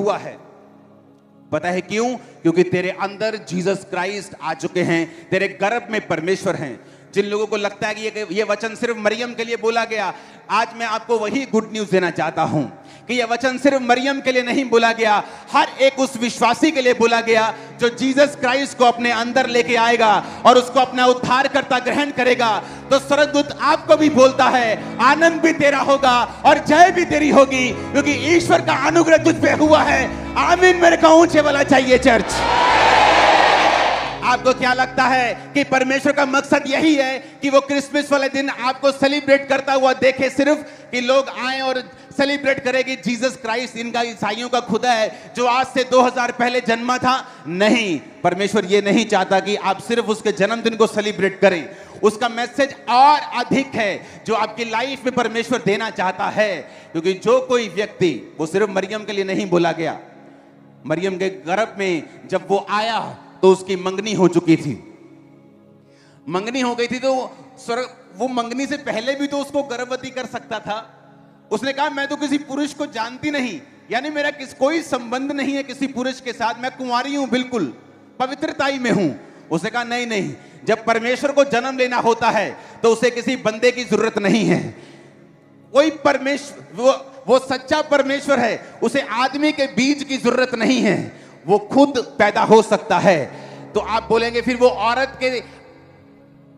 हुआ है। पता है क्यों? क्योंकि तेरे अंदर जीसस क्राइस्ट आ चुके हैं, तेरे गर्भ में परमेश्वर हैं। जिन लोगों को लगता है कि ये वचन सिर्फ मरियम के लिए बोला गया, आज मैं आपको वही गुड न्यूज देना चाहता हूं कि यह वचन सिर्फ मरियम के लिए नहीं बोला गया, हर एक उस विश्वासी के लिए बोला गया जो जीसस क्राइस्ट को अपने अंदर लेके आएगा और उसको अपना उद्धारकर्ता ग्रहण करेगा। तो स्वर्गदूत आपको भी बोलता है, आनंद भी तेरा होगा और जय भी तेरी होगी, क्योंकि ईश्वर का अनुग्रह तुझ पे हुआ है। आमीन। मेरे को ऊंचे वाला चाहिए चर्च। आपको क्या लगता है कि परमेश्वर का मकसद यही है कि वो क्रिसमस वाले दिन आपको सेलिब्रेट करता हुआ देखे, सिर्फ कि लोग आए और सेलिब्रेट करेंगे जीसस क्राइस्ट इनका ईसाइयों का खुदा है जो आज से 2000 पहले जन्मा था? नहीं, परमेश्वर ये नहीं चाहता कि आप सिर्फ उसके जन्मदिन को सेलिब्रेट करें। उसका मैसेज और अधिक है जो आपकी लाइफ में परमेश्वर देना चाहता है। क्योंकि जो कोई व्यक्ति, वो सिर्फ मरियम के लिए नहीं बोला गया, मरियम के गर्भ में जब वो आया तो उसकी मंगनी हो चुकी थी, मंगनी हो गई थी। तो वो मंगनी से पहले भी तो उसको गर्भवती कर सकता था। उसने कहा मैं तो किसी पुरुष को जानती नहीं, यानी मेरा कोई संबंध नहीं है किसी पुरुष के साथ, मैं कुंवारी हूं, बिल्कुल पवित्रताई में हूं। उसने कहा नहीं नहीं, जब परमेश्वर को जन्म लेना होता है तो उसे किसी बंदे की जरूरत नहीं है। कोई परमेश्वर, वो सच्चा परमेश्वर है, उसे आदमी के बीज की जरूरत नहीं है, वो खुद पैदा हो सकता है। तो आप बोलेंगे फिर वो औरत के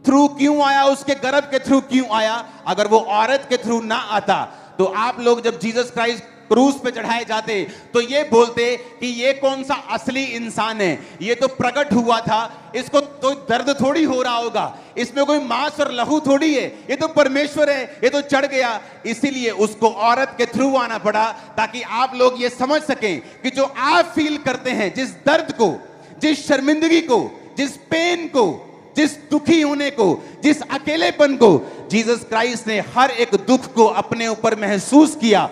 थ्रू क्यों आया, उसके गर्भ के थ्रू क्यों आया? अगर वो औरत के थ्रू ना आता तो आप लोग जब जीसस क्राइस्ट क्रूस पे चढ़ाए जाते तो ये बोलते कि ये कौन सा असली इंसान है, ये तो प्रकट हुआ था, इसको तो दर्द थोड़ी हो रहा होगा, इसमें कोई मांस और लहू थोड़ी है, ये तो परमेश्वर है, ये तो चढ़ गया। इसीलिए उसको औरत के थ्रू आना पड़ा ताकि आप लोग ये समझ सकें कि जो आप फील करते हैं, जिस दर्द को, जिस शर्मिंदगी को, जिस पेन को, जिस दुखी होने को, जिस अकेलेपन को, जीसस क्राइस्ट ने हर एक दुख को अपने ऊपर महसूस किया,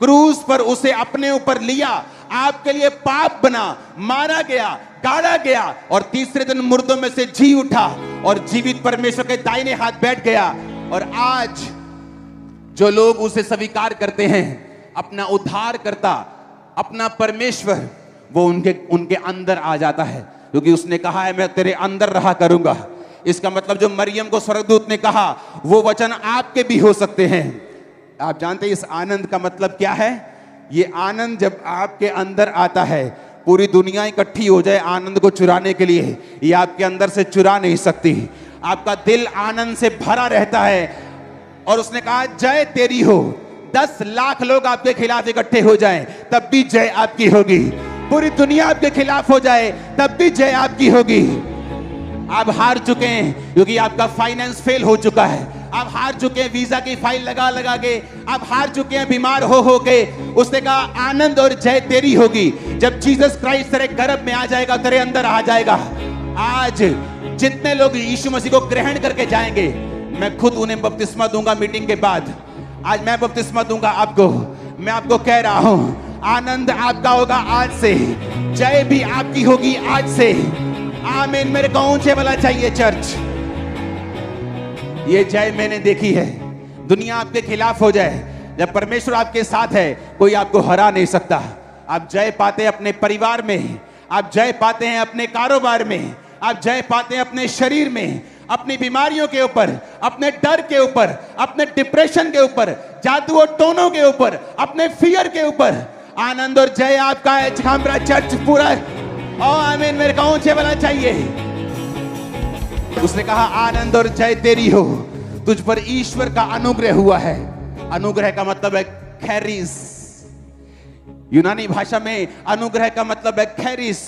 क्रूस पर उसे अपने ऊपर लिया, आपके लिए पाप बना, मारा गया, गाड़ा गया और तीसरे दिन मुर्दों में से जी उठा और जीवित परमेश्वर के दाहिने हाथ बैठ गया। और आज जो लोग उसे स्वीकार करते हैं, अपना उद्धार करता, अपना परमेश्वर, वो उनके अंदर आ जाता है, क्योंकि उसने कहा है मैं तेरे अंदर रहा करूंगा। इसका मतलब जो मरियम को स्वर्गदूत ने कहा वो वचन आपके भी हो सकते हैं। आप जानते हैं इस आनंद का मतलब क्या है? ये आनंद जब आपके अंदर आता है, पूरी दुनिया इकट्ठी हो जाए आनंद को चुराने के लिए, ये आपके अंदर से चुरा नहीं सकती। आपका दिल आनंद से भरा रहता है। और उसने कहा जय तेरी हो। 10 लाख लोग आपके खिलाफ इकट्ठे हो जाएं तब भी जय आपकी होगी। पूरी दुनिया आपके खिलाफ हो जाए तब भी जय आपकी होगी। आप हार चुके हैं क्योंकि आपका फाइनेंस फेल हो चुका है, आप हार चुके हैं वीजा की फाइल लगा लगा के, आप हार चुके हैं बीमार हो के। उसने कहा आनंद और जय तेरी होगी जब जीसस क्राइस्ट तेरे गर्भ में आ जाएगा, तेरे अंदर आ जाएगा। आज जितने लोग यीशु मसीह को ग्रहण करके जाएंगे, मैं खुद उन्हें बपतिस्मा दूंगा मीटिंग के बाद। आज मैं बपतिस्मा दूंगा आपको। मैं आपको कह रहा हूं आनंद आपका होगा आज से, जय भी आपकी होगी आज से। आमीन। मेरे को ऊंचे वाला चाहिए चर्च। ये जय मैंने देखी है। दुनिया आपके खिलाफ हो जाए, जब परमेश्वर आपके साथ है कोई आपको हरा नहीं सकता। आप जय पाते हैं अपने परिवार में, आप जय पाते हैं अपने कारोबार में, आप जय पाते हैं अपने शरीर में, अपनी बीमारियों के ऊपर, अपने डर के ऊपर, अपने डिप्रेशन के ऊपर, जादू और टोनों के ऊपर, अपने फियर के ऊपर। आनंद और जय आपका है। छामरा चर्च पूरा। ओ आमीन। मेरे को ऊंचे वाला चाहिए। उसने कहा आनंद और जय तेरी हो, तुझ पर ईश्वर का अनुग्रह हुआ है। अनुग्रह का मतलब है खैरिस। यूनानी भाषा में अनुग्रह का मतलब है खैरिस,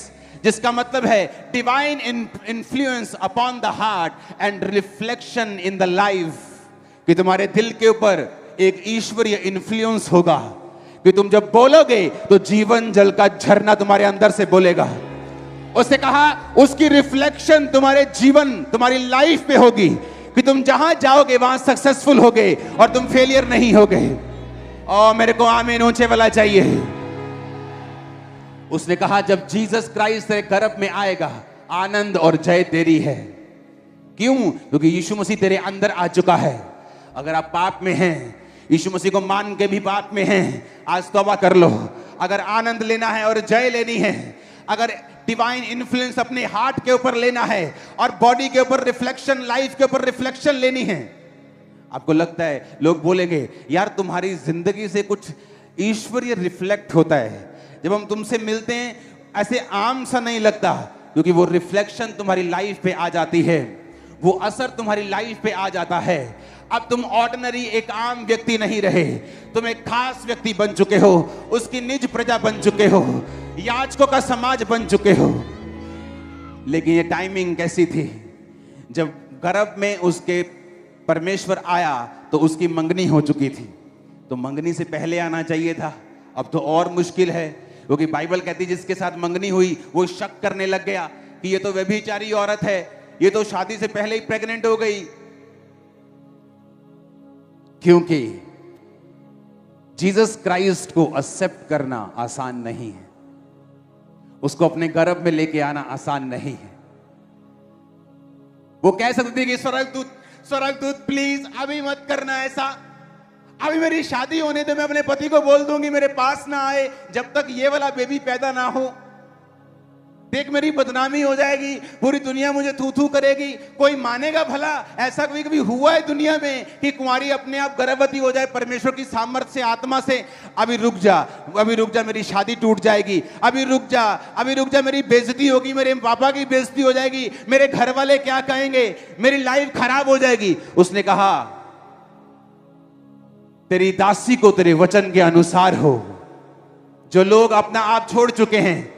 जिसका मतलब है divine influence upon the heart and reflection in the life. कि तुम्हारे दिल के ऊपर एक ईश्वरीय इन्फ्लुएंस होगा कि तुम जब बोलोगे तो जीवन जल का झरना तुम्हारे अंदर से बोलेगा। उसने कहा उसकी रिफ्लेक्शन तुम्हारे जीवन, तुम्हारी लाइफ पे होगी कि तुम जहां जाओगे वहां सक्सेसफुल होगे और तुम फेलियर नहीं होगे। और मेरे को आमीन ऊंचे वाला चाहिए। उसने कहा जब जीसस क्राइस्ट तेरे गर्भ में आएगा, आनंद और जय तेरी है। क्यों? क्योंकि यीशु मसीह तेरे अंदर आ चुका है। अगर आप पाप में हैं, यीशु मसीह को मान के भी पाप में हैं, आज तौबा कर लो। अगर आनंद लेना है और जय लेनी है, अगर डिवाइन इन्फ्लुएंस अपने हार्ट के ऊपर लेना है और बॉडी के ऊपर रिफ्लेक्शन, लाइफ के ऊपर रिफ्लेक्शन लेनी है, आपको लगता है लोग बोलेंगे यार तुम्हारी जिंदगी से कुछ ईश्वरीय रिफ्लेक्ट होता है, जब हम तुमसे मिलते हैं ऐसे आम सा नहीं लगता, क्योंकि वो रिफ्लेक्शन तुम्हारी लाइफ पे आ जाती है, वो असर तुम्हारी लाइफ पे आ जाता है। अब तुम ऑर्डिनरी एक आम व्यक्ति नहीं रहे, तुम एक खास व्यक्ति बन चुके हो, उसकी निज प्रजा बन चुके हो, याजकों का समाज बन चुके हो। लेकिन ये टाइमिंग कैसी थी, जब गर्भ में उसके परमेश्वर आया तो उसकी मंगनी हो चुकी थी, तो मंगनी से पहले आना चाहिए था। अब तो और मुश्किल है, क्योंकि बाइबल कहती जिसके साथ मंगनी हुई वो शक करने लग गया कि ये तो व्यभिचारी औरत है, ये तो शादी से पहले ही प्रेग्नेंट हो गई। क्योंकि जीसस क्राइस्ट को एक्सेप्ट करना आसान नहीं है, उसको अपने गर्भ में लेके आना आसान नहीं है। वो कह सकती थी कि स्वर्गदूत प्लीज अभी मत करना ऐसा, अभी मेरी शादी होने दे, मैं अपने पति को बोल दूंगी मेरे पास ना आए जब तक ये वाला बेबी पैदा ना हो, देख मेरी बदनामी हो जाएगी, पूरी दुनिया मुझे थू थू करेगी, कोई मानेगा भला? ऐसा कभी कभी हुआ है दुनिया में कि कुंवारी अपने आप गर्भवती हो जाए परमेश्वर की सामर्थ्य से, आत्मा से? अभी रुक जा मेरी शादी टूट जाएगी, अभी रुक जा मेरी बेइज्जती होगी, मेरे पापा की बेइज्जती हो जाएगी, मेरे घर वाले क्या कहेंगे, मेरी लाइफ खराब हो जाएगी। उसने कहा तेरी दासी को तेरे वचन के अनुसार हो। जो लोग अपना आप छोड़ चुके हैं,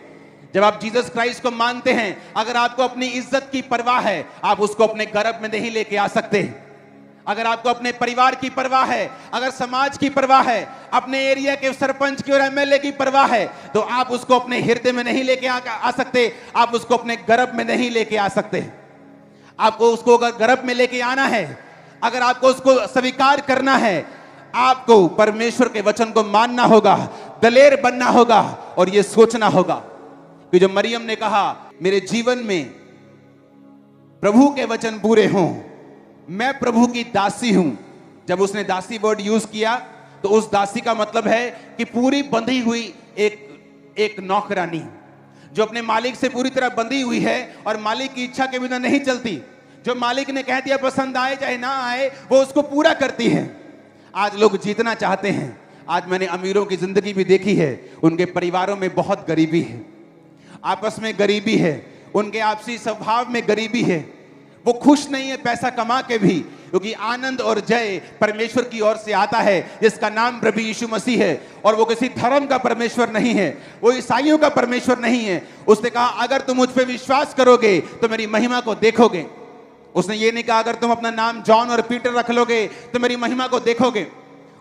जब आप जीसस क्राइस्ट को मानते हैं, अगर आपको अपनी इज्जत की परवाह है, आप उसको अपने गर्भ में नहीं लेके आ सकते। अगर आपको अपने परिवार की परवाह है, अगर समाज की परवाह है, अपने एरिया के सरपंच की और एमएलए की परवाह है, तो आप उसको अपने हृदय में नहीं लेके आ सकते, आप उसको अपने गर्भ में नहीं लेके आ सकते। आपको उसको अगर गर्भ में लेके आना है, अगर आपको उसको स्वीकार करना है, आपको परमेश्वर के वचन को मानना होगा, दलेर बनना होगा और यह सोचना होगा कि जो मरियम ने कहा मेरे जीवन में प्रभु के वचन पूरे हों, मैं प्रभु की दासी हूं। जब उसने दासी वर्ड यूज किया तो उस दासी का मतलब है कि पूरी बंधी हुई एक नौकरानी जो अपने मालिक से पूरी तरह बंधी हुई है और मालिक की इच्छा के बिना नहीं चलती। जो मालिक ने कह दिया पसंद आए चाहे ना आए, वो उसको पूरा करती है। आज लोग जीतना चाहते हैं। आज मैंने अमीरों की जिंदगी भी देखी है, उनके परिवारों में बहुत गरीबी है, आपस में गरीबी है, उनके आपसी स्वभाव में गरीबी है, वो खुश नहीं है पैसा कमा के भी, क्योंकि आनंद और जय परमेश्वर की ओर से आता है जिसका नाम प्रभु यीशु मसीह है। और वो किसी धर्म का परमेश्वर नहीं है, वो ईसाइयों का परमेश्वर नहीं है। उसने कहा अगर तुम मुझ पे विश्वास करोगे तो मेरी महिमा को देखोगे। उसने ये नहीं कहा अगर तुम अपना नाम जॉन और पीटर रख लोगे तो मेरी महिमा को देखोगे।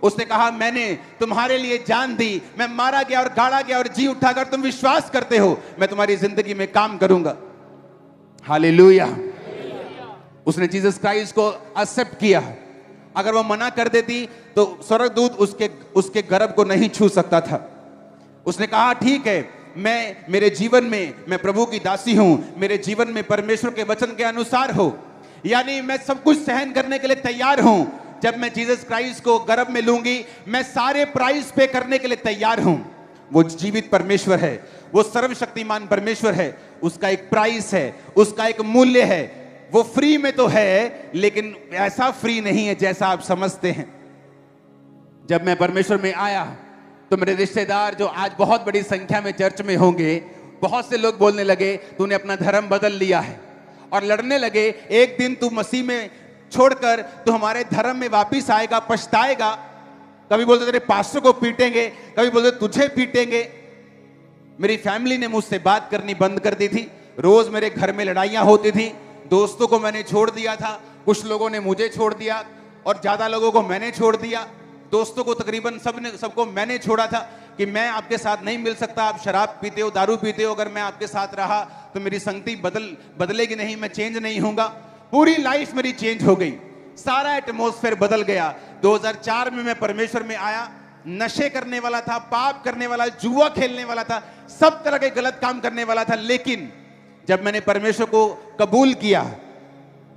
उसने कहा मैंने तुम्हारे लिए जान दी, मैं मारा गया और गाड़ा गया और जी उठा, अगर तुम विश्वास करते हो मैं तुम्हारी जिंदगी में काम करूंगा। हालेलुया। उसने जीसस क्राइस्ट को एक्सेप्ट किया। अगर वो मना कर देती तो स्वर्गदूत उसके गर्भ को नहीं छू सकता था। उसने कहा ठीक है, मेरे जीवन में मैं प्रभु की दासी हूं, मेरे जीवन में परमेश्वर के वचन के अनुसार हो, यानी मैं सब कुछ सहन करने के लिए तैयार हूं। जब मैं जीसस क्राइस्ट को गर्भ में लूंगी, मैं सारे प्राइस पे करने के लिए तैयार हूं। वो जीवित परमेश्वर है, वो सर्वशक्तिमान परमेश्वर है, उसका एक प्राइस है, उसका एक मूल्य है। वो फ्री में तो है लेकिन ऐसा फ्री नहीं है जैसा आप समझते हैं। जब मैं परमेश्वर में आया तो मेरे रिश्तेदार जो आज बहुत बड़ी संख्या में चर्च में होंगे, बहुत से लोग बोलने लगे तूने अपना धर्म बदल लिया है, और लड़ने लगे एक दिन तू मसीह में छोड़कर तू हमारे धर्म में वापिस आएगा, पछताएगा। कभी बोलते तेरे पास्टर को पीटेंगे, कभी बोलते तुझे पीटेंगे। मेरी फैमिली ने मुझसे बात करनी बंद कर दी थी, रोज मेरे घर में लड़ाइयां होती थी। दोस्तों को मैंने छोड़ दिया था, कुछ लोगों ने मुझे छोड़ दिया और ज्यादा लोगों को मैंने छोड़ दिया। दोस्तों को तकरीबन सबको मैंने छोड़ा था कि मैं आपके साथ नहीं मिल सकता, आप शराब पीते हो, दारू पीते हो, अगर मैं आपके साथ रहा तो मेरी संगति बदलेगी नहीं, मैं चेंज नहीं होऊंगा। पूरी लाइफ मेरी चेंज हो गई, सारा एटमॉस्फेयर बदल गया। 2004 में मैं परमेश्वर में आया, नशे करने वाला था, पाप करने वाला, जुआ खेलने वाला था, सब तरह के गलत काम करने वाला था। लेकिन जब मैंने परमेश्वर को कबूल किया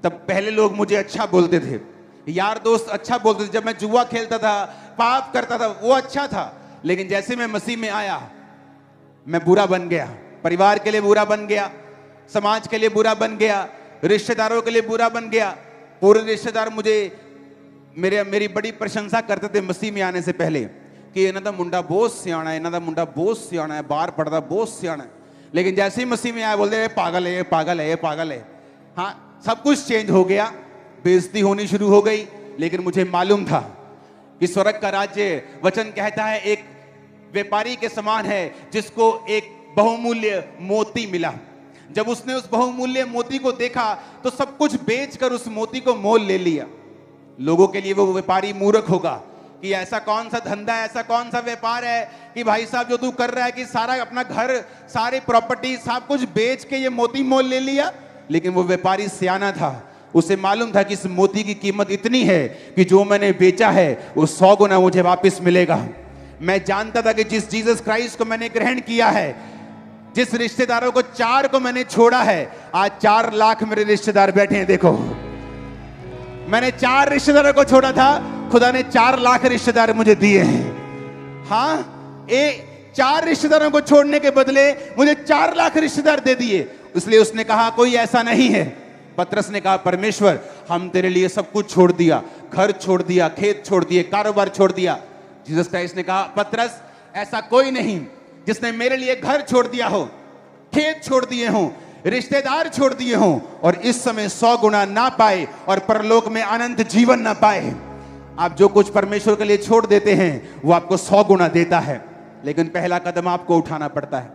तब पहले लोग मुझे अच्छा बोलते थे, यार दोस्त अच्छा बोलते थे। जब मैं जुआ खेलता था, पाप करता था, वो अच्छा था, लेकिन जैसे मैं मसीह में आया, मैं बुरा बन गया, परिवार के लिए बुरा बन गया, समाज के लिए बुरा बन गया, रिश्तेदारों के लिए बुरा बन गया। पूरे रिश्तेदार मेरी बड़ी प्रशंसा करते थे मसीह में आने से पहले कि इन्हां दा मुंडा बहुत सियाना है, इन्हां दा मुंडा बहुत सियाना है, बाहर पढ़दा बहुत सियाना है। लेकिन जैसे ही मसीह में आया बोलते पागल है, ये पागल है, ये पागल है। हाँ, सब कुछ चेंज हो गया, बेइज्जती होनी शुरू हो गई। लेकिन मुझे मालूम था कि स्वर्ग का राज्य, वचन कहता है, एक व्यापारी के समान है जिसको एक बहुमूल्य मोती मिला। जब उसने उस बहुमूल्य मोती को देखा तो सब कुछ बेचकर उस मोती को मोल ले लिया। लोगों के लिए वो व्यापारी मूर्ख होगा कि ऐसा कौन सा धंधा है, ऐसा कौन सा व्यापार है कि भाई साहब जो तू कर रहा है कि सारा अपना घर, सारी प्रॉपर्टी, सब कुछ बेच के ये मोती मोल ले लिया। लेकिन वो व्यापारी सियाना था, उसे मालूम था कि इस मोती की कीमत इतनी है कि जो मैंने बेचा है वो 100 गुना मुझे वापस मिलेगा। मैं जानता था कि जिस जीसस क्राइस्ट को मैंने ग्रहण किया है, जिस रिश्तेदारों को 4 को मैंने छोड़ा है, आज 4 लाख मेरे रिश्तेदार बैठे हैं। देखो, मैंने 4 रिश्तेदारों को छोड़ा था, खुदा ने 4 लाख रिश्तेदार मुझे दिए हैं। हाँ, 4 रिश्तेदारों को छोड़ने के बदले मुझे 4 लाख रिश्तेदार दे दिए। इसलिए उसने कहा कोई ऐसा नहीं है। पतरस ने कहा परमेश्वर, हम तेरे लिए सब कुछ छोड़ दिया, घर छोड़ दिया, खेत छोड़ दिए, कारोबार छोड़ दिया। जीसस क्राइस्ट ने कहा पतरस, ऐसा कोई नहीं जिसने मेरे लिए घर छोड़ दिया हो, खेत छोड़ दिए हो, रिश्तेदार छोड़ दिए हो और इस समय 100 गुना ना पाए और परलोक में अनंत जीवन ना पाए। आप जो कुछ परमेश्वर के लिए छोड़ देते हैं वो आपको 100 गुना देता है। लेकिन पहला कदम आपको उठाना पड़ता है।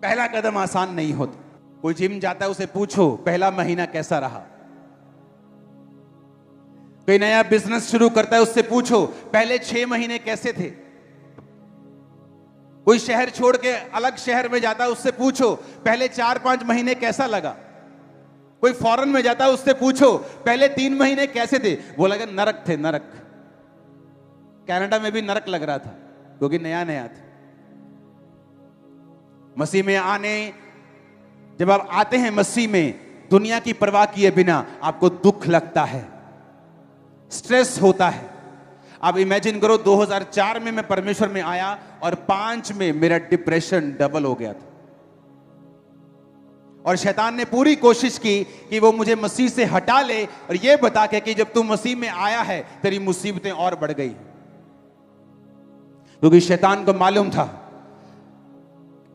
पहला कदम आसान नहीं होता। कोई जिम जाता है, उसे पूछो पहला महीना कैसा रहा। कोई नया बिजनेस शुरू करता है, उससे पूछो पहले 6 महीने कैसे थे। कोई शहर छोड़ के अलग शहर में जाता है, उससे पूछो पहले 4-5 महीने कैसा लगा। कोई फॉरेन में जाता है, उससे पूछो पहले 3 महीने कैसे थे। वो लगा नरक थे, नरक। कनाडा में भी नरक लग रहा था क्योंकि नया नया था। मसीह में जब आप आते हैं मसीह में, दुनिया की परवाह किए बिना आपको दुख लगता है, स्ट्रेस होता है। आप इमेजिन करो, 2004 में मैं परमेश्वर में आया और 5 में मेरा डिप्रेशन डबल हो गया था। और शैतान ने पूरी कोशिश की कि वो मुझे मसीह से हटा ले और ये बता के कि जब तू मसीह में आया है तेरी मुसीबतें और बढ़ गई। क्योंकि शैतान को मालूम था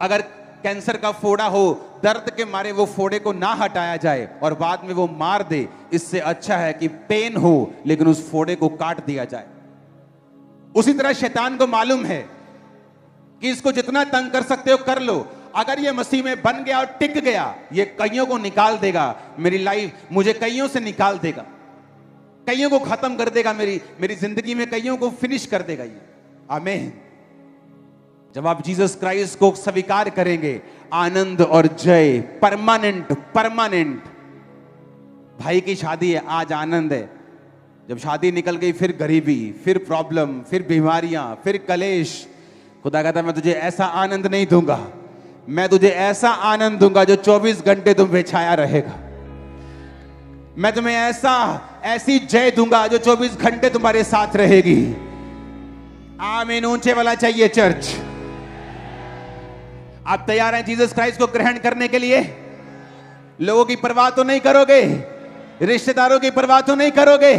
अगर कैंसर का फोड़ा हो, दर्द के मारे वो फोड़े को ना हटाया जाए और बाद में वो मार दे, इससे अच्छा है कि पेन हो लेकिन उस फोड़े को काट दिया जाए। उसी तरह शैतान को मालूम है कि इसको जितना तंग कर सकते हो कर लो। अगर ये मसीह में बन गया और टिक गया, ये कईयों को निकाल देगा। मेरी लाइफ, मुझे कईयों से निकाल देगा, कईयों को खत्म कर देगा, मेरी जिंदगी में कईयों को फिनिश कर देगा ये। आमीन। जब आप जीसस क्राइस्ट को स्वीकार करेंगे, आनंद और जय परमानेंट। भाई की शादी है, आज आनंद है, जब शादी निकल गई फिर गरीबी, फिर प्रॉब्लम, फिर बीमारियां, फिर कलेश। खुदा कहता मैं तुझे ऐसा आनंद नहीं दूंगा, मैं तुझे ऐसा आनंद दूंगा जो 24 घंटे तुम पे छाया रहेगा। मैं तुम्हें ऐसी जय दूंगा जो 24 घंटे तुम्हारे साथ रहेगी। आमीन। ऊंचे वाला चाहिए चर्च। आप तैयार हैं जीसस क्राइस्ट को ग्रहण करने के लिए? लोगों की परवाह तो नहीं करोगे, रिश्तेदारों की परवाह तो नहीं करोगे।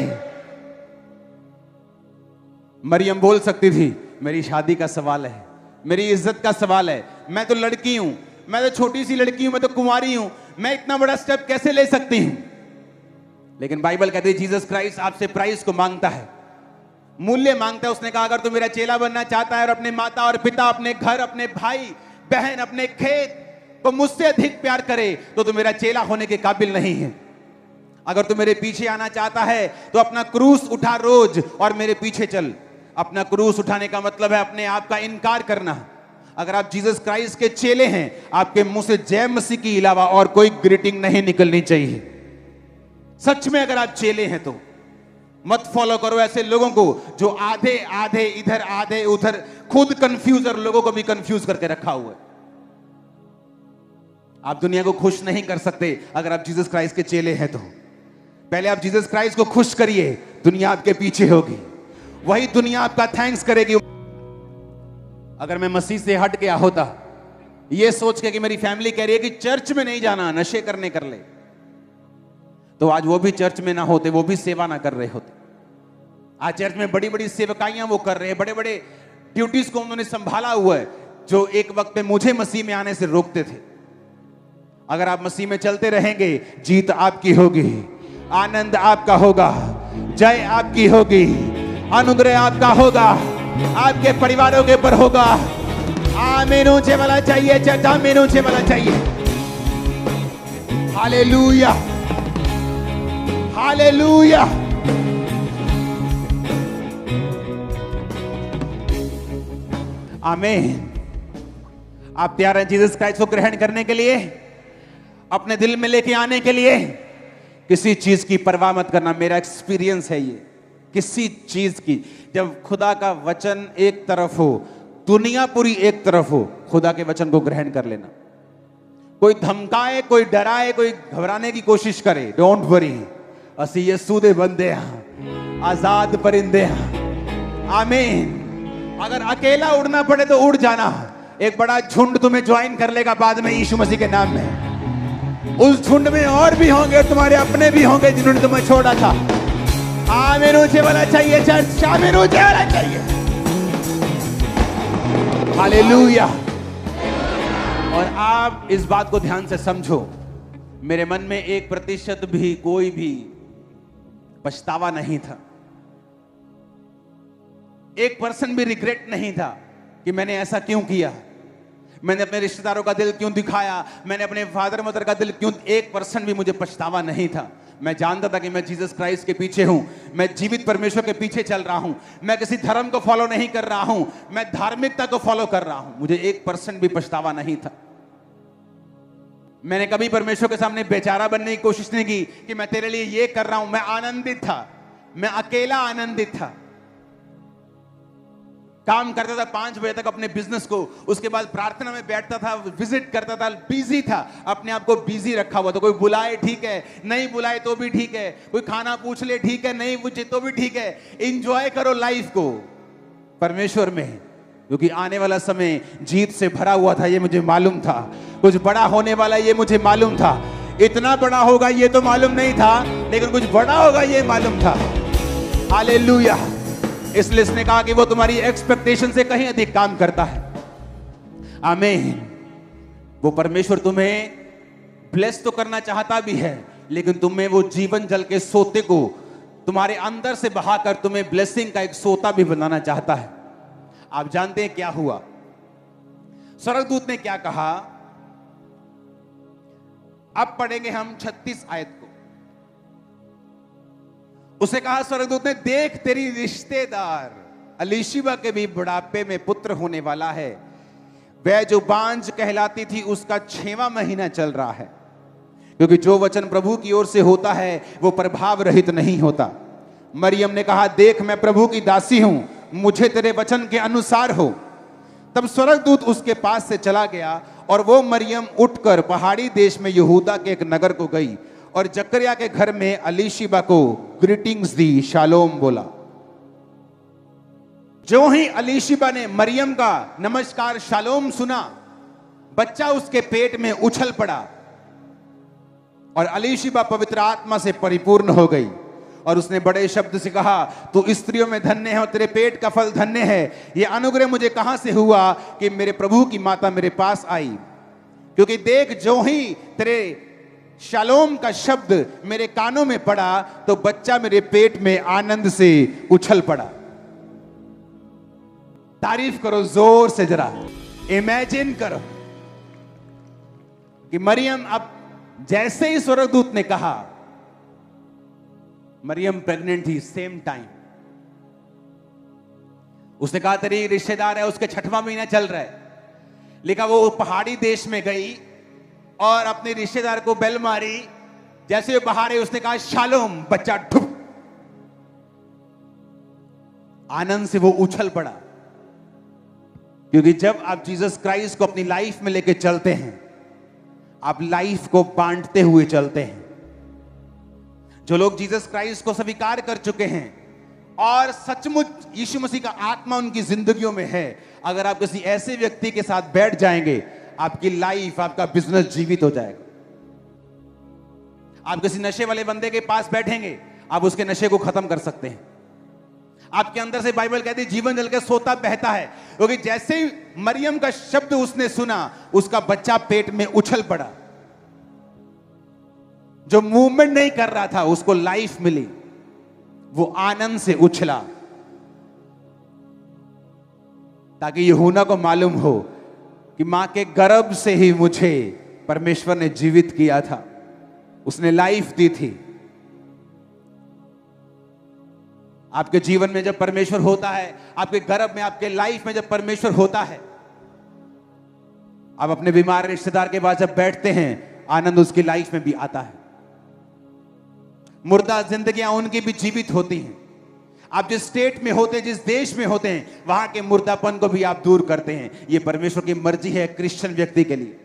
मरियम बोल सकती थी मेरी शादी का सवाल है, मेरी इज्जत का सवाल है, मैं तो लड़की हूं, मैं तो छोटी सी लड़की हूं, मैं तो कुंवारी हूं, मैं इतना बड़ा स्टेप कैसे ले सकती हूं। लेकिन बाइबल कहती है जीसस क्राइस्ट आपसे प्राइस को मांगता है, मूल्य मांगता है। उसने कहा अगर तू मेरा चेला बनना चाहता है और अपने माता और पिता, अपने घर, अपने भाई बहन, अपने खेत को मुझसे अधिक प्यार करे तो तू मेरा चेला होने के काबिल नहीं है। अगर तू मेरे पीछे आना चाहता है तो अपना क्रूस उठा रोज और मेरे पीछे चल। अपना क्रूस उठाने का मतलब है अपने आप का इनकार करना। अगर आप जीसस क्राइस्ट के चेले हैं, आपके मुंह से जय मसीह के अलावा और कोई ग्रीटिंग नहीं निकलनी चाहिए। सच में अगर आप चेले हैं तो मत फॉलो करो ऐसे लोगों को जो आधे आधे इधर आधे उधर, खुद कंफ्यूज और लोगों को भी कंफ्यूज करके रखा हुआ है। आप दुनिया को खुश नहीं कर सकते अगर आप जीसस क्राइस्ट के चेले हैं तो। पहले आप जीसस क्राइस्ट को खुश करिए, दुनिया आपके पीछे होगी। वही दुनिया आपका थैंक्स करेगी। अगर मैं मसीह से हट गया होता, ये सोच के कि मेरी फैमिली कह रही है कि चर्च में नहीं जाना, नशे करने कर ले, तो आज वो भी चर्च में ना होते, वो भी सेवा ना कर रहे होते। आज चर्च में बड़ी बड़ी सेवकाइयां वो कर रहे हैं, बड़े बड़े ड्यूटीज को उन्होंने संभाला हुआ है, जो एक वक्त में मुझे मसीह में आने से रोकते थे। अगर आप मसीह में चलते रहेंगे, जीत आपकी होगी, आनंद आपका होगा, जय आपकी होगी, अनुग्रह आपका होगा, आपके परिवारों के ऊपर होगा। आमीन ऊंचे वाला चाहिए, चर्च आमीन ऊंचे वाला चाहिए। Hallelujah, hallelujah. आमीन। आप तैयार हैं जीसस क्राइस्ट को ग्रहण करने के लिए, अपने दिल में लेके आने के लिए? किसी चीज की परवाह मत करना, मेरा एक्सपीरियंस है ये, किसी चीज की। जब खुदा का वचन एक तरफ हो, दुनिया पूरी एक तरफ हो, खुदा के वचन को ग्रहण कर लेना। कोई धमकाए, कोई डराए, कोई घबराने की कोशिश करे, डोंट वरी, असी यीशु दे बंदे हैं, आजाद परिंदे हैं। आमीन। अगर अकेला उड़ना पड़े तो उड़ जाना, एक बड़ा झुंड तुम्हें ज्वाइन कर लेगा बाद में यीशु मसीह के नाम में। उस झुंड में और भी होंगे, तुम्हारे अपने भी होंगे जिन्होंने तुम्हें छोड़ा था। आमीन ऊंचे वाला चाहिए चर्च, आमीन ऊंचे वाला चाहिए। हालेलुया। और आप इस बात को ध्यान से समझो, मेरे मन में 1% भी कोई भी पछतावा नहीं था, 1% भी रिग्रेट नहीं था कि मैंने ऐसा क्यों किया, मैंने अपने रिश्तेदारों का दिल क्यों दिखाया, मैंने अपने फादर मदर का दिल क्यों। 1% भी मुझे पछतावा नहीं था। मैं जानता था कि मैं जीसस क्राइस्ट के पीछे हूं, मैं जीवित परमेश्वर के पीछे चल रहा हूं, मैं किसी धर्म को फॉलो नहीं कर रहा हूं, मैं धार्मिकता को फॉलो कर रहा हूं। मुझे 1% भी पछतावा नहीं था। मैंने कभी परमेश्वर के सामने बेचारा बनने की कोशिश नहीं की कि मैं तेरे लिए ये कर रहा हूं। मैं आनंदित था, मैं अकेला आनंदित था। काम करता था 5 बजे तक अपने बिजनेस को, उसके बाद प्रार्थना में बैठता था, विजिट करता था, बिजी था, अपने आप को बिजी रखा हुआ। तो कोई बुलाए ठीक है, नहीं बुलाए तो भी ठीक है, कोई खाना पूछ ले ठीक है, नहीं पूछे तो भी ठीक है। एंजॉय करो लाइफ को परमेश्वर में, क्योंकि आने वाला समय जीत से भरा हुआ था, ये मुझे मालूम था। कुछ बड़ा होने वाला ये मुझे मालूम था। इतना बड़ा होगा ये तो मालूम नहीं था, लेकिन कुछ बड़ा होगा ये मालूम था। हालेलुया। इसलिए इसने कहा कि वो तुम्हारी एक्सपेक्टेशन से कहीं अधिक काम करता है। आमीन। वो परमेश्वर तुम्हें ब्लेस तो करना चाहता भी है, लेकिन तुम्हें वो जीवन जल के सोते को तुम्हारे अंदर से बहाकर तुम्हें ब्लेसिंग का एक सोता भी बनाना चाहता है। आप जानते हैं क्या हुआ? स्वर्गदूत ने क्या कहा? अब पढ़ेंगे हम 36 आयत को। उसे कहा स्वर्गदूत ने, देख तेरी रिश्तेदार अलीशिबा के भी बुढ़ापे में पुत्र होने वाला है। वह जो बांझ कहलाती थी उसका 6वां महीना चल रहा है, क्योंकि जो वचन प्रभु की ओर से होता है वो प्रभाव रहित नहीं होता। मरियम ने कहा, देख मैं प्रभु की दासी हूं, मुझे तेरे वचन के अनुसार हो। तब स्वर्गदूत उसके पास से चला गया और वो मरियम उठकर पहाड़ी देश में यहूदा के एक नगर को गई और जकरिया के घर में अलीशिबा को ग्रीटिंग्स दी, शालोम बोला। जो ही अलीशिबा ने मरियम का नमस्कार शालोम सुना, बच्चा उसके पेट में उछल पड़ा और अलीशिबा पवित्र आत्मा से परिपूर्ण हो गई। और उसने बड़े शब्द से कहा, तू स्त्रियों में धन्य है और तेरे पेट का फल धन्य है। यह अनुग्रह मुझे कहां से हुआ कि मेरे प्रभु की माता मेरे पास आई? क्योंकि देख जो ही तेरे शालोम का शब्द मेरे कानों में पड़ा तो बच्चा मेरे पेट में आनंद से उछल पड़ा। तारीफ करो जोर से, जरा इमेजिन करो कि मरियम, अब जैसे ही स्वर्गदूत ने कहा, मरियम प्रेग्नेंट थी सेम टाइम। उसने कहा तेरी रिश्तेदार है, उसके 6वां महीना चल रहा है। लिखा वो पहाड़ी देश में गई और अपने रिश्तेदार को बेल मारी। जैसे वो बाहर है उसने कहा शालोम, बच्चा ठुप, आनंद से वो उछल पड़ा। क्योंकि जब आप जीसस क्राइस्ट को अपनी लाइफ में लेके चलते हैं, आप लाइफ को बांटते हुए चलते हैं। जो लोग जीसस क्राइस्ट को स्वीकार कर चुके हैं, और सचमुच यीशु मसीह का आत्मा उनकी जिंदगियों में है, अगर आप किसी ऐसे व्यक्ति के साथ बैठ जाएंगे, आपकी लाइफ, आपका बिजनेस जीवित हो जाएगा। आप किसी नशे वाले बंदे के पास बैठेंगे, आप उसके नशे को खत्म कर सकते हैं। आपके अंदर से बाइबल कहती है जीवन जल के सोता बहता है, क्योंकि जैसे ही मरियम का शब्द उसने सुना, उसका बच्चा पेट में उछल पड़ा। जो मूवमेंट नहीं कर रहा था उसको लाइफ मिली, वो आनंद से उछला, ताकि यूहन्ना को मालूम हो कि मां के गर्भ से ही मुझे परमेश्वर ने जीवित किया था, उसने लाइफ दी थी। आपके जीवन में जब परमेश्वर होता है, आपके गर्भ में, आपके लाइफ में जब परमेश्वर होता है, आप अपने बीमार रिश्तेदार के पास जब बैठते हैं, आनंद उसकी लाइफ में भी आता है। मुर्दा जिंदगियां उनकी भी जीवित होती हैं। आप जिस स्टेट में होते हैं, जिस देश में होते हैं, वहां के मुर्दापन को भी आप दूर करते हैं। यह परमेश्वर की मर्जी है क्रिश्चियन व्यक्ति के लिए।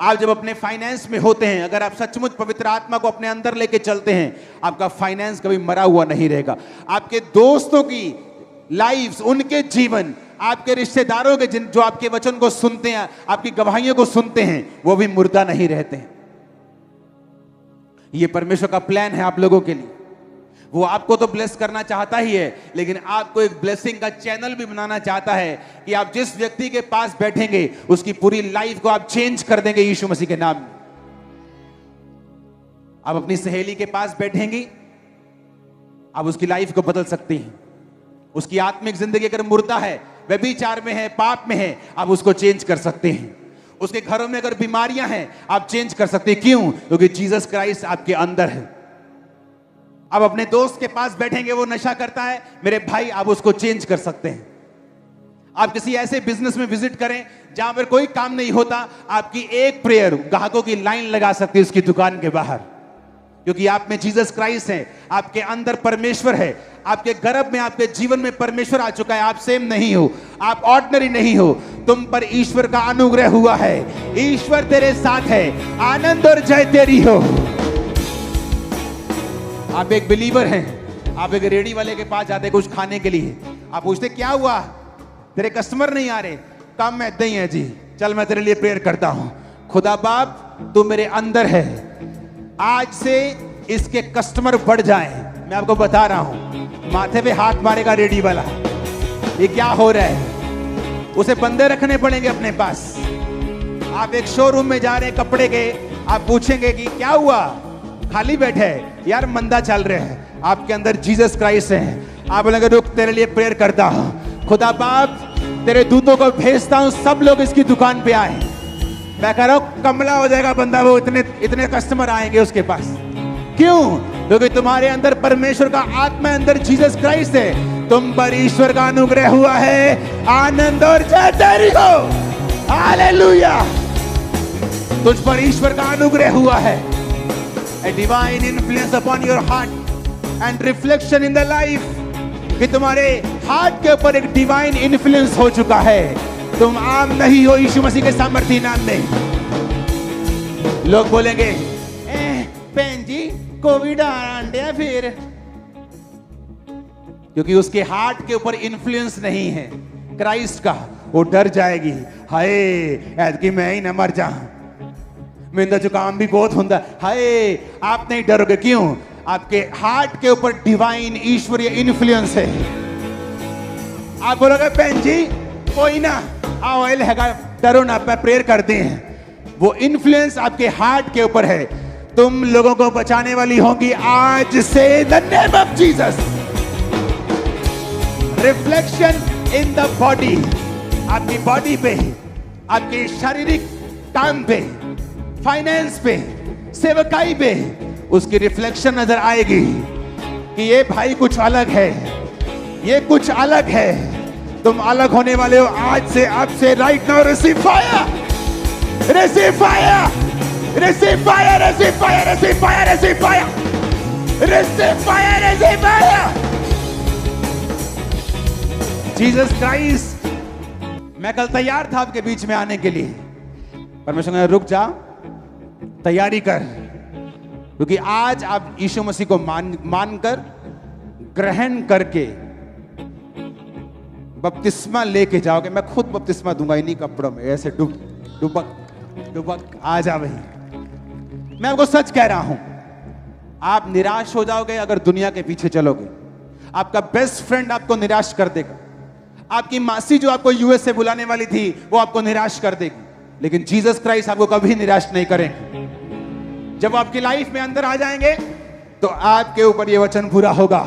आप जब अपने फाइनेंस में होते हैं, अगर आप सचमुच पवित्र आत्मा को अपने अंदर लेके चलते हैं, आपका फाइनेंस कभी मरा हुआ नहीं रहेगा। आपके दोस्तों की लाइफ, उनके जीवन, आपके रिश्तेदारों के जो आपके वचन को सुनते हैं, आपकी गवाहियों को सुनते हैं, वो भी मुर्दा नहीं रहते हैं। ये परमेश्वर का प्लान है आप लोगों के लिए। वो आपको तो ब्लेस करना चाहता ही है, लेकिन आपको एक ब्लेसिंग का चैनल भी बनाना चाहता है कि आप जिस व्यक्ति के पास बैठेंगे, उसकी पूरी लाइफ को आप चेंज कर देंगे यीशु मसीह के नाम में। आप अपनी सहेली के पास बैठेंगी, आप उसकी लाइफ को बदल सकती हैं। उसकी आत्मिक जिंदगी अगर मुर्दा है, व्यभिचार में है, पाप में है, आप उसको चेंज कर सकते हैं। उसके घरों में अगर बीमारियां हैं, आप चेंज कर सकते हैं। क्यों? क्योंकि जीसस क्राइस्ट आपके अंदर है। आप अपने दोस्त के पास बैठेंगे, वो नशा करता है, मेरे भाई, आप उसको चेंज कर सकते हैं। आप किसी ऐसे बिजनेस में विजिट करें जहां पर कोई काम नहीं होता, आपकी एक प्रेयर ग्राहकों की लाइन लगा सकती है उसकी दुकान के बाहर, क्योंकि आप में जीसस क्राइस्ट है, आपके अंदर परमेश्वर है, आपके गर्भ में, आपके जीवन में परमेश्वर आ चुका है। आप सेम नहीं हो, आप ऑर्डिनरी नहीं हो, तुम पर ईश्वर का अनुग्रह हुआ है। ईश्वर तेरे साथ है, आनंद और जय तेरी हो। आप एक बिलीवर हैं, आप एक रेडी वाले के पास जाते कुछ खाने के लिए, आप पूछते क्या हुआ, तेरे कस्टमर नहीं आ रहे? काम में ऐसा ही है जी, चल मैं तेरे लिए प्रेयर करता हूं। खुदा बाप, तू मेरे अंदर है, आज से इसके कस्टमर बढ़ जाएं। मैं आपको बता रहा हूं, माथे पे हाथ मारेगा रेडी वाला, ये क्या हो रहा है? उसे बंदे रखने पड़ेंगे अपने पास। आप एक शोरूम में जा रहे हैं कपड़े के, आप पूछेंगे कि क्या हुआ, खाली बैठे हैं? यार मंदा चल रहे हैं। आपके अंदर जीसस क्राइस्ट है। आप बोलेंगे रुक, तेरे लिए प्रेयर करता हूं। खुदा बाप, तेरे दूतों को भेजता हूं, सब लोग इसकी दुकान पे आए। मैं कह रहा हूं कमला हो जाएगा बंदा, वो इतने कस्टमर आएंगे उसके पास। क्यों? क्योंकि तुम्हारे अंदर परमेश्वर का आत्मा, अंदर जीसस क्राइस्ट है, तुम पर ईश्वर का अनुग्रह हुआ है। आनंद और जय तेरी हो। हालेलुया। तुझ पर ईश्वर का अनुग्रह हुआ है। A divine influence upon your heart and reflection in the life, कि तुम्हारे हार्ट के ऊपर एक डिवाइन इन्फ्लुएंस हो चुका है। तुम आम नहीं हो यीशु मसीह के सामर्थी नाम में। लोग बोलेंगे बहन जी कोविड आंडिया फिर, क्योंकि उसके हार्ट के ऊपर इन्फ्लुएंस नहीं है क्राइस्ट का। वो डर जाएगी, हाय ऐतकी मैं ही न मर जाऊं, मेरा जुकाम भी बहुत होता है, हाय। आप नहीं डरोगे, क्यों? आपके हार्ट के ऊपर डिवाइन ईश्वरीय इन्फ्लुएंस है। आप बोलोगे बहन जी कोई ना, ऑयल है, डरो ना, प्रेयर करते हैं। वो इन्फ्लुएंस आपके हार्ट के ऊपर है। तुम लोगों को बचाने वाली होंगी आज से, the name of Jesus. Reflection in the body, आपकी बॉडी पे, आपके शारीरिक काम पे, फाइनेंस पे, सेवकाई पे, उसकी रिफ्लेक्शन नजर आएगी कि ये भाई कुछ अलग है, ये कुछ अलग है। तुम अलग होने वाले हो आज से, अब से, right now. Receive fire, receive fire, receive fire, receive fire, receive fire, receive fire, receive fire, receive fire. Jesus Christ, मैं कल तैयार था आपके बीच में आने के लिए, परमेश्वर ने रुक जा, तैयारी कर, क्योंकि आज आप यीशु मसीह को मानकर ग्रहण करके बपतिस्मा लेके जाओगे। मैं खुद बपतिस्मा दूंगा इन्हीं कपड़ों में, ऐसे डुबक आ जा भाई। मैं आपको सच कह रहा हूं, आप निराश हो जाओगे अगर दुनिया के पीछे चलोगे। आपका बेस्ट फ्रेंड आपको निराश कर देगा। आपकी मासी जो आपको यूएस से बुलाने वाली थी वो आपको निराश कर देगी, लेकिन जीसस क्राइस्ट आपको कभी निराश नहीं करेंगे। जब आपकी लाइफ में अंदर आ जाएंगे तो आपके ऊपर ये वचन पूरा होगा,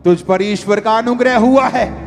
तुझ पर ईश्वर का अनुग्रह हुआ है।